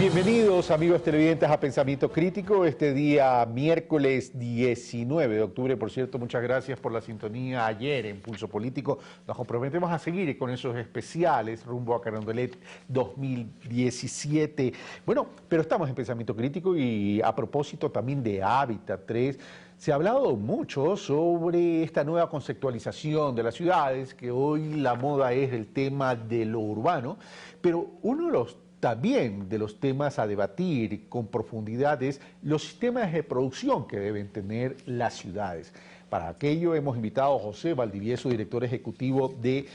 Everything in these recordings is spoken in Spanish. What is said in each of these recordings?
Bienvenidos amigos televidentes a Pensamiento Crítico, este día miércoles 19 de octubre. Por cierto, muchas gracias por la sintonía ayer en Pulso Político. Nos comprometemos a seguir con esos especiales rumbo a Carondelet 2017. Bueno, pero estamos en Pensamiento Crítico y a propósito también de Hábitat 3, se ha hablado mucho sobre esta nueva conceptualización de las ciudades, que hoy la moda es el tema de lo urbano, pero uno de los también de los temas a debatir con profundidad es los sistemas de producción que deben tener las ciudades. Para aquello hemos invitado a José Valdivieso, director ejecutivo de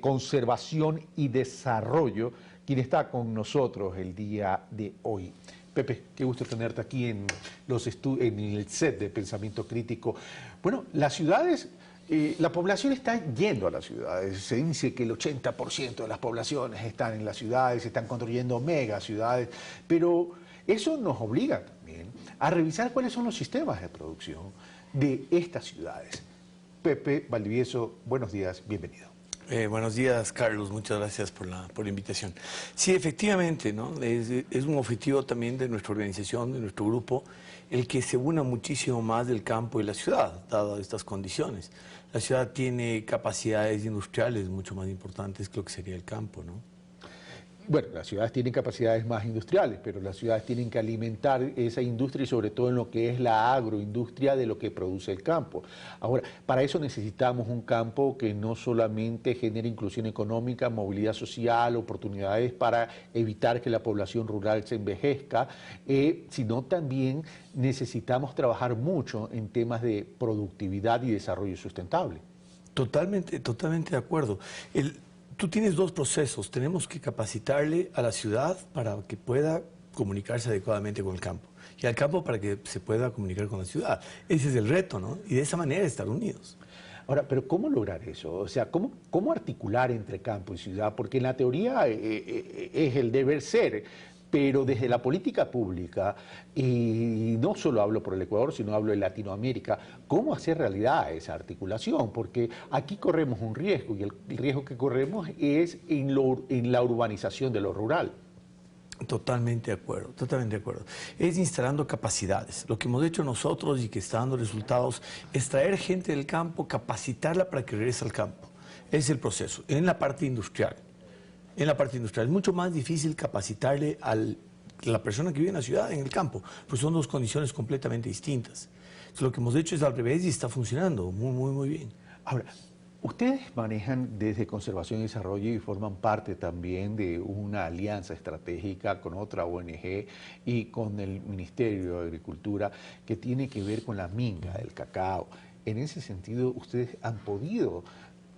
Conservación y Desarrollo, quien está con nosotros el día de hoy. Pepe, qué gusto tenerte aquí en el set de Pensamiento Crítico. Bueno, las ciudades... la población está yendo a las ciudades. Se dice que el 80% de las poblaciones están en las ciudades, se están construyendo megaciudades, pero eso nos obliga también a revisar cuáles son los sistemas de producción de estas ciudades. Pepe Valdivieso, buenos días, bienvenido. Buenos días, Carlos, muchas gracias por la invitación. Sí, efectivamente, ¿no? Es un objetivo también de nuestra organización, de nuestro grupo, el que se una muchísimo más del campo y la ciudad, dadas estas condiciones. La ciudad tiene capacidades industriales mucho más importantes que lo que sería el campo, ¿no? Bueno, las ciudades tienen capacidades más industriales, pero las ciudades tienen que alimentar esa industria y sobre todo en lo que es la agroindustria de lo que produce el campo. Ahora, para eso necesitamos un campo que no solamente genere inclusión económica, movilidad social, oportunidades para evitar que la población rural se envejezca, sino también necesitamos trabajar mucho en temas de productividad y desarrollo sustentable. Totalmente de acuerdo. Tú tienes dos procesos. Tenemos que capacitarle a la ciudad para que pueda comunicarse adecuadamente con el campo y al campo para que se pueda comunicar con la ciudad. Ese es el reto, ¿no? Y de esa manera estar unidos. Ahora, pero ¿cómo lograr eso? O sea, ¿cómo articular entre campo y ciudad? Porque en la teoría es el deber ser, pero desde la política pública, y no solo hablo por el Ecuador, sino hablo de Latinoamérica, ¿cómo hacer realidad esa articulación? Porque aquí corremos un riesgo, y el riesgo que corremos es en la urbanización de lo rural. Totalmente de acuerdo, totalmente de acuerdo. Es instalando capacidades. Lo que hemos hecho nosotros y que está dando resultados es traer gente del campo, capacitarla para que regrese al campo. Ese es el proceso, en la parte industrial. En la parte industrial es mucho más difícil capacitarle a la persona que vive en la ciudad, en el campo, pues son dos condiciones completamente distintas. Entonces, lo que hemos hecho es al revés y está funcionando muy bien. Ahora, ustedes manejan desde Conservación y Desarrollo y forman parte también de una alianza estratégica con otra ONG y con el Ministerio de Agricultura que tiene que ver con la minga del cacao. En ese sentido, ustedes han podido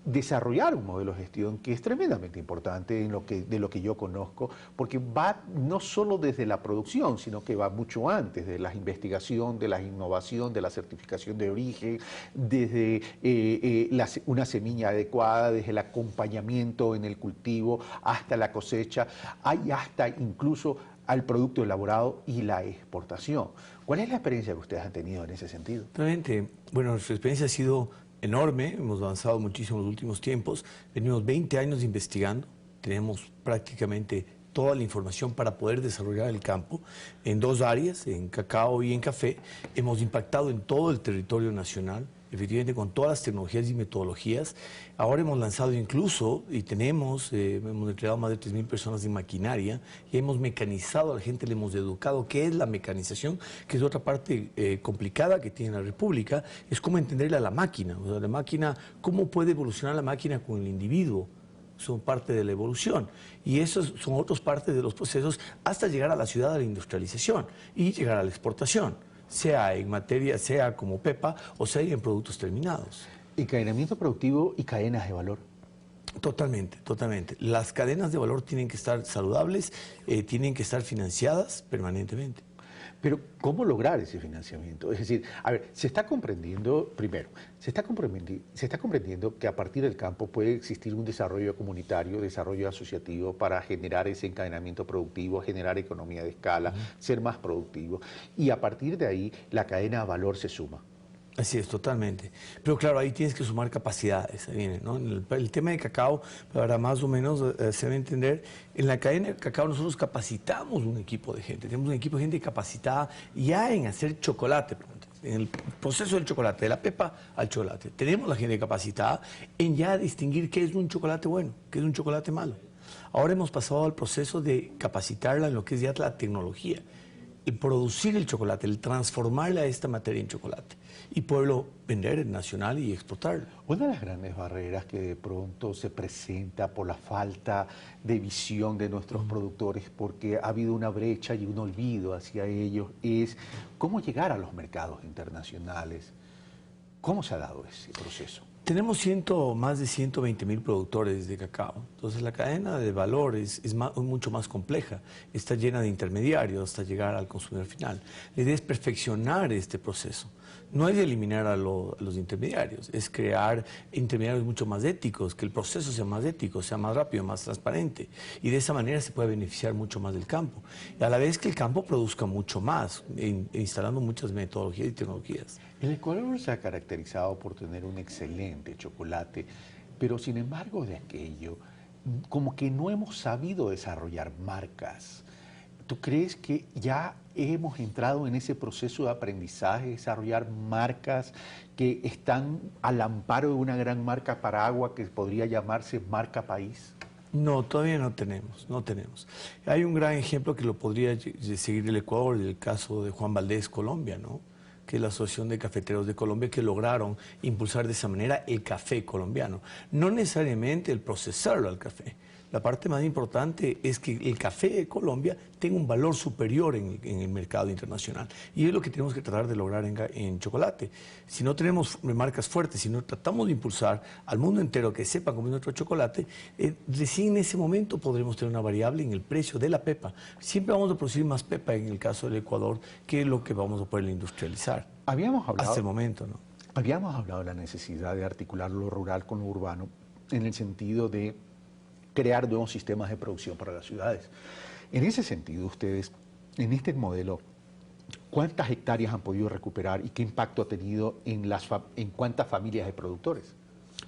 desarrollar un modelo de gestión que es tremendamente importante de lo que yo conozco, porque va no solo desde la producción, sino que va mucho antes, de la investigación, de la innovación, de la certificación de origen, desde una semilla adecuada, desde el acompañamiento en el cultivo hasta la cosecha, hay hasta incluso al producto elaborado y la exportación. ¿Cuál es la experiencia que ustedes han tenido en ese sentido? Realmente, bueno, nuestra experiencia ha sido enorme, hemos avanzado muchísimo en los últimos tiempos, venimos 20 años investigando, tenemos prácticamente toda la información para poder desarrollar el campo en dos áreas, en cacao y en café. Hemos impactado en todo el territorio nacional, efectivamente con todas las tecnologías y metodologías. Ahora hemos lanzado incluso, y hemos entregado más de 3.000 personas en maquinaria, y hemos mecanizado a la gente, le hemos educado qué es la mecanización, que es otra parte complicada que tiene la República, es cómo entenderle a la máquina, o sea, la máquina, cómo puede evolucionar la máquina con el individuo. Son parte de la evolución y esos son otras partes de los procesos hasta llegar a la ciudad, a la industrialización y llegar a la exportación, sea en materia, sea como pepa o sea en productos terminados. Encadenamiento productivo y cadenas de valor. Totalmente. Las cadenas de valor tienen que estar saludables, tienen que estar financiadas permanentemente. Pero, ¿cómo lograr ese financiamiento? Es decir, a ver, se está comprendiendo que a partir del campo puede existir un desarrollo comunitario, desarrollo asociativo para generar ese encadenamiento productivo, generar economía de escala, ser más productivo. Y a partir de ahí, la cadena de valor se suma. Así es, totalmente. Pero claro, ahí tienes que sumar capacidades, ahí viene, ¿no? El tema de cacao, para más o menos se debe entender, en la cadena de cacao nosotros capacitamos un equipo de gente, tenemos un equipo de gente capacitada ya en hacer chocolate, en el proceso del chocolate, de la pepa al chocolate. Tenemos la gente capacitada en ya distinguir qué es un chocolate bueno, qué es un chocolate malo. Ahora hemos pasado al proceso de capacitarla en lo que es ya la tecnología, el producir el chocolate, el transformarla a esta materia en chocolate y poderlo vender nacional y exportarlo. Una de las grandes barreras que de pronto se presenta por la falta de visión de nuestros productores, porque ha habido una brecha y un olvido hacia ellos, es cómo llegar a los mercados internacionales. ¿Cómo se ha dado ese proceso? Tenemos más de 120.000 productores de cacao, entonces la cadena de valor es mucho más compleja, está llena de intermediarios hasta llegar al consumidor final. La idea es perfeccionar este proceso, no es eliminar a los intermediarios, es crear intermediarios mucho más éticos, que el proceso sea más ético, sea más rápido, más transparente, y de esa manera se puede beneficiar mucho más del campo, y a la vez que el campo produzca mucho más, instalando muchas metodologías y tecnologías. El Ecuador se ha caracterizado por tener un excelente chocolate, pero sin embargo de aquello, como que no hemos sabido desarrollar marcas. ¿Tú crees que ya hemos entrado en ese proceso de aprendizaje, desarrollar marcas que están al amparo de una gran marca paraguas que podría llamarse marca país? No, todavía no tenemos, no tenemos. Hay un gran ejemplo que lo podría seguir el Ecuador, el caso de Juan Valdez, Colombia, ¿no? Que es la Asociación de Cafeteros de Colombia, que lograron impulsar de esa manera el café colombiano. No necesariamente el procesarlo al café. La parte más importante es que el café de Colombia tenga un valor superior en el mercado internacional. Y es lo que tenemos que tratar de lograr en chocolate. Si no tenemos marcas fuertes, si no tratamos de impulsar al mundo entero que sepa cómo es nuestro chocolate, recién en ese momento podremos tener una variable en el precio de la pepa. Siempre vamos a producir más pepa en el caso del Ecuador que lo que vamos a poder industrializar. Habíamos hablado, hasta el momento, ¿no? Habíamos hablado de la necesidad de articular lo rural con lo urbano en el sentido de crear nuevos sistemas de producción para las ciudades. En ese sentido, ustedes, en este modelo, ¿cuántas hectáreas han podido recuperar y qué impacto ha tenido en cuántas familias de productores?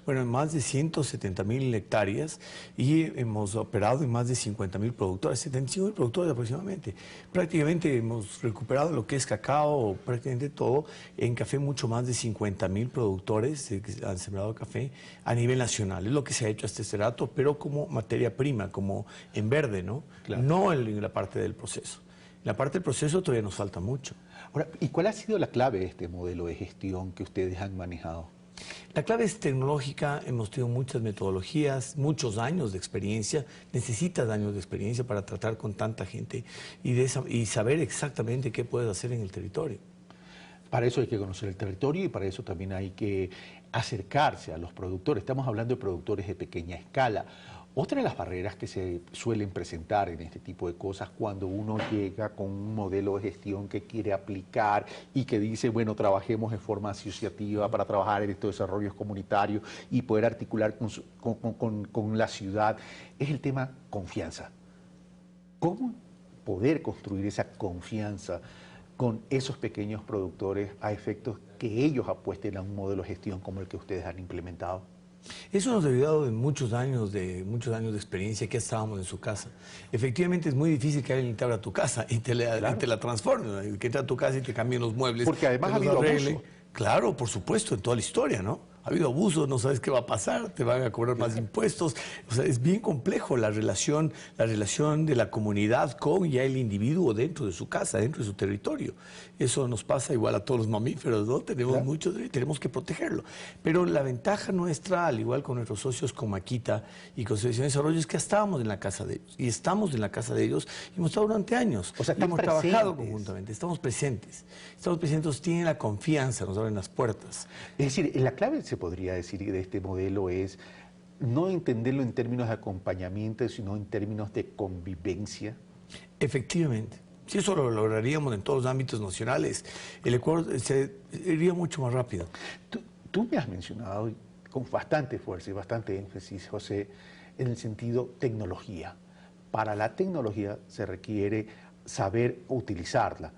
Bueno, en más de 170.000 hectáreas y hemos operado en más de 50.000 productores, 75.000 productores aproximadamente. Prácticamente hemos recuperado lo que es cacao, prácticamente todo, en café mucho más de 50.000 productores que han sembrado café a nivel nacional. Es lo que se ha hecho hasta este rato, pero como materia prima, como en verde, ¿no? Claro. No en la parte del proceso. En la parte del proceso todavía nos falta mucho. Ahora, ¿y cuál ha sido la clave de este modelo de gestión que ustedes han manejado? La clave es tecnológica, hemos tenido muchas metodologías, muchos años de experiencia, necesitas años de experiencia para tratar con tanta gente y saber exactamente qué puedes hacer en el territorio. Para eso hay que conocer el territorio y para eso también hay que acercarse a los productores. Estamos hablando de productores de pequeña escala. Otra de las barreras que se suelen presentar en este tipo de cosas cuando uno llega con un modelo de gestión que quiere aplicar y que dice, bueno, trabajemos de forma asociativa para trabajar en estos desarrollos comunitarios y poder articular con la ciudad, es el tema confianza. ¿Cómo poder construir esa confianza con esos pequeños productores a efectos que ellos apuesten a un modelo de gestión como el que ustedes han implementado? Eso nos ha ayudado de muchos años de experiencia que estábamos en su casa. Efectivamente es muy difícil que alguien te abra tu casa y te la transforme, que entre a tu casa y te cambien los muebles. Porque además ha habido abuso. Claro, por supuesto, en toda la historia, ¿no? Ha habido abusos, no sabes qué va a pasar, te van a cobrar más impuestos. O sea, es bien complejo la relación de la comunidad con ya el individuo dentro de su casa, dentro de su territorio. Eso nos pasa igual a todos los mamíferos, ¿no? Tenemos muchos y tenemos que protegerlo. Pero la ventaja nuestra, al igual con nuestros socios con Maquita y con Selección de Desarrollo, es que estábamos en la casa de ellos. Y estamos en la casa de ellos y hemos estado durante años. O sea, hemos trabajado conjuntamente, estamos presentes. Estamos presentes, tienen la confianza, nos abren las puertas. Es decir, la clave se podría decir de este modelo es no entenderlo en términos de acompañamiento, sino en términos de convivencia. Efectivamente. Si eso lo lograríamos en todos los ámbitos nacionales, el Ecuador se iría mucho más rápido. Tú me has mencionado con bastante fuerza y bastante énfasis, José, en el sentido tecnología. Para la tecnología se requiere saber utilizarla.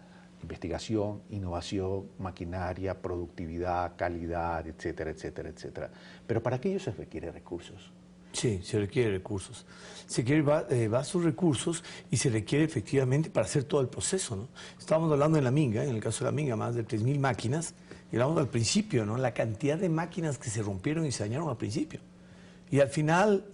investigación, innovación, maquinaria, productividad, calidad, etcétera, etcétera, etcétera. Pero para aquello se requiere recursos. Sí, se requiere recursos. Se requiere vastos recursos y se requiere efectivamente para hacer todo el proceso, ¿no? Estábamos hablando de la Minga, en el caso de la Minga, más de 3.000 máquinas. Y hablamos al principio, ¿no? La cantidad de máquinas que se rompieron y se dañaron al principio. Y al final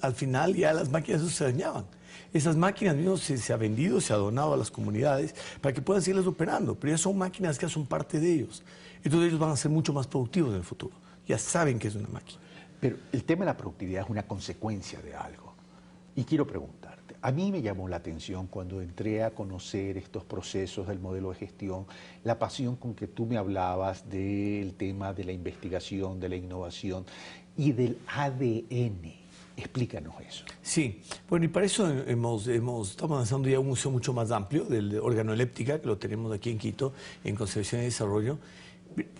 ya las máquinas no se dañaban. Esas máquinas mismas se ha vendido, se ha donado a las comunidades para que puedan seguirlas operando. Pero ya son máquinas que ya son parte de ellos. Entonces ellos van a ser mucho más productivos en el futuro. Ya saben que es una máquina. Pero el tema de la productividad es una consecuencia de algo. Y quiero preguntarte, a mí me llamó la atención cuando entré a conocer estos procesos del modelo de gestión, la pasión con que tú me hablabas del tema de la investigación, de la innovación y del ADN. Explícanos eso. Sí, bueno, y para eso estamos lanzando ya un museo mucho más amplio del organoléptica, que lo tenemos aquí en Quito, en Conservación y Desarrollo.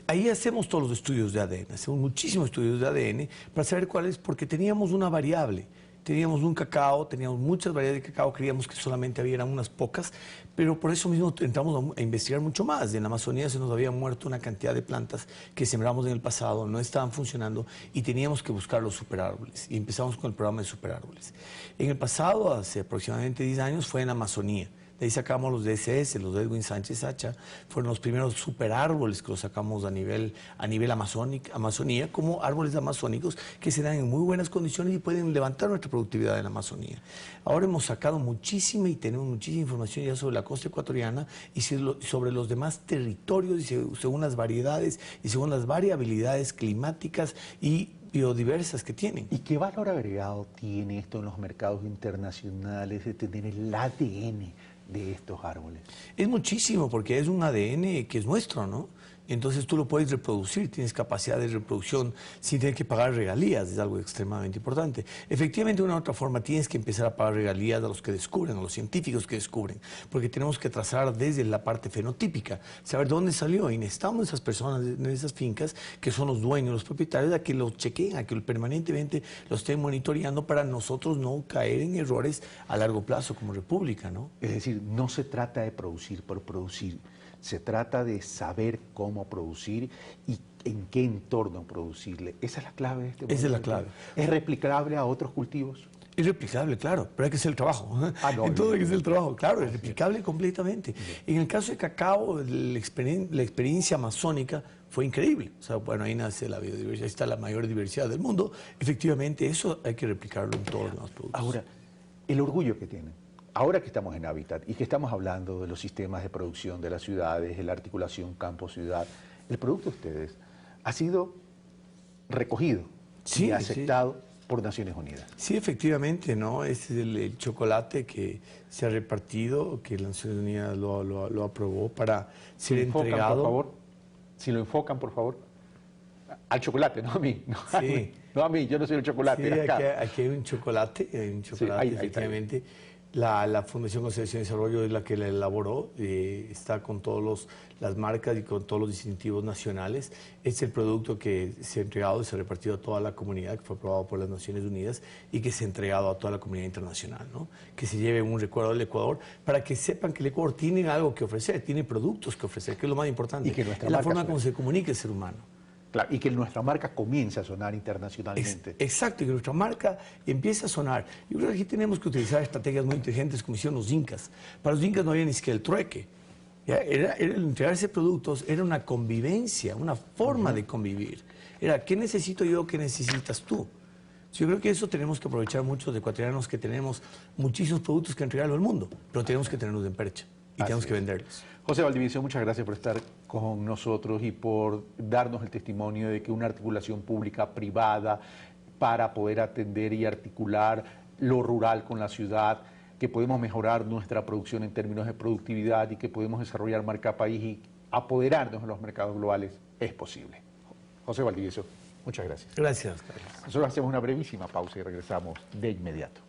Ahí hacemos todos los estudios de ADN, hacemos muchísimos estudios de ADN para saber cuál es, porque teníamos una variable. Teníamos un cacao, teníamos muchas variedades de cacao, creíamos que solamente había unas pocas, pero por eso mismo entramos a investigar mucho más. En la Amazonía se nos había muerto una cantidad de plantas que sembramos en el pasado, no estaban funcionando y teníamos que buscar los superárboles. Y empezamos con el programa de superárboles. En el pasado, hace aproximadamente 10 años, fue en la Amazonía. De ahí sacamos los DSS, los de Edwin Sánchez Hacha, fueron los primeros superárboles que los sacamos a nivel Amazonía, como árboles amazónicos que se dan en muy buenas condiciones y pueden levantar nuestra productividad en la Amazonía. Ahora hemos sacado muchísima y tenemos muchísima información ya sobre la costa ecuatoriana y sobre los demás territorios y según las variedades y según las variabilidades climáticas y biodiversas que tienen. ¿Y qué valor agregado tiene esto en los mercados internacionales de tener el ADN de estos árboles? Es muchísimo, porque es un ADN que es nuestro, ¿no? Entonces tú lo puedes reproducir, tienes capacidad de reproducción sin tener que pagar regalías, es algo extremadamente importante. Efectivamente, de una u otra forma tienes que empezar a pagar regalías a los que descubren, a los científicos que descubren, porque tenemos que trazar desde la parte fenotípica, saber dónde salió, y necesitamos esas personas en esas fincas que son los dueños, los propietarios, a que lo chequeen, a que permanentemente lo estén monitoreando para nosotros no caer en errores a largo plazo como república, ¿no? Es decir, no se trata de producir por producir, se trata de saber cómo producir y en qué entorno producirle. Esa es la clave de este modelo. Esa es la clave. ¿Es replicable a otros cultivos? Es replicable, claro, pero hay que hacer el trabajo. No, en todo hay que hacer el trabajo, claro, es replicable completamente. En el caso de cacao, la experiencia amazónica fue increíble. O sea, bueno, ahí nace la biodiversidad, ahí está la mayor diversidad del mundo. Efectivamente, eso hay que replicarlo en todos los demás productos. Ahora, el orgullo que tienen. Ahora que estamos en Hábitat y que estamos hablando de los sistemas de producción de las ciudades, de la articulación campo-ciudad, el producto de ustedes ha sido recogido y aceptado por Naciones Unidas. Sí, efectivamente, ¿no? Este es el chocolate que se ha repartido, que Naciones Unidas lo aprobó para ser entregado. Por favor, si lo enfocan, por favor, al chocolate, no a mí. No, sí. No a mí, yo no soy el chocolate. Sí, aquí hay un chocolate, sí, efectivamente. La Fundación Conservación y Desarrollo es la que la elaboró, está con todas las marcas y con todos los distintivos nacionales. Es el producto que se ha entregado y se ha repartido a toda la comunidad, que fue aprobado por las Naciones Unidas y que se ha entregado a toda la comunidad internacional, ¿no? Que se lleve un recuerdo del Ecuador para que sepan que el Ecuador tiene algo que ofrecer, tiene productos que ofrecer, que es lo más importante. Y que es la forma como se comunica el ser humano. Claro, y que nuestra marca comience a sonar internacionalmente. Exacto, y que nuestra marca empiece a sonar. Yo creo que aquí tenemos que utilizar estrategias muy inteligentes como hicieron los incas. Para los incas no había ni siquiera el trueque. Era el entregarse productos, era una convivencia, una forma de convivir. Era, ¿qué necesito yo, qué necesitas tú? Yo creo que eso tenemos que aprovechar muchos de ecuatorianos que tenemos muchísimos productos que entregarlo al mundo, pero tenemos que tenerlos en percha y tenemos que venderlos. José Valdivicio, muchas gracias por estar con nosotros y por darnos el testimonio de que una articulación pública-privada para poder atender y articular lo rural con la ciudad, que podemos mejorar nuestra producción en términos de productividad y que podemos desarrollar marca país y apoderarnos en los mercados globales, es posible. José Valdivicio, muchas gracias. Gracias, Carlos. Nosotros hacemos una brevísima pausa y regresamos de inmediato.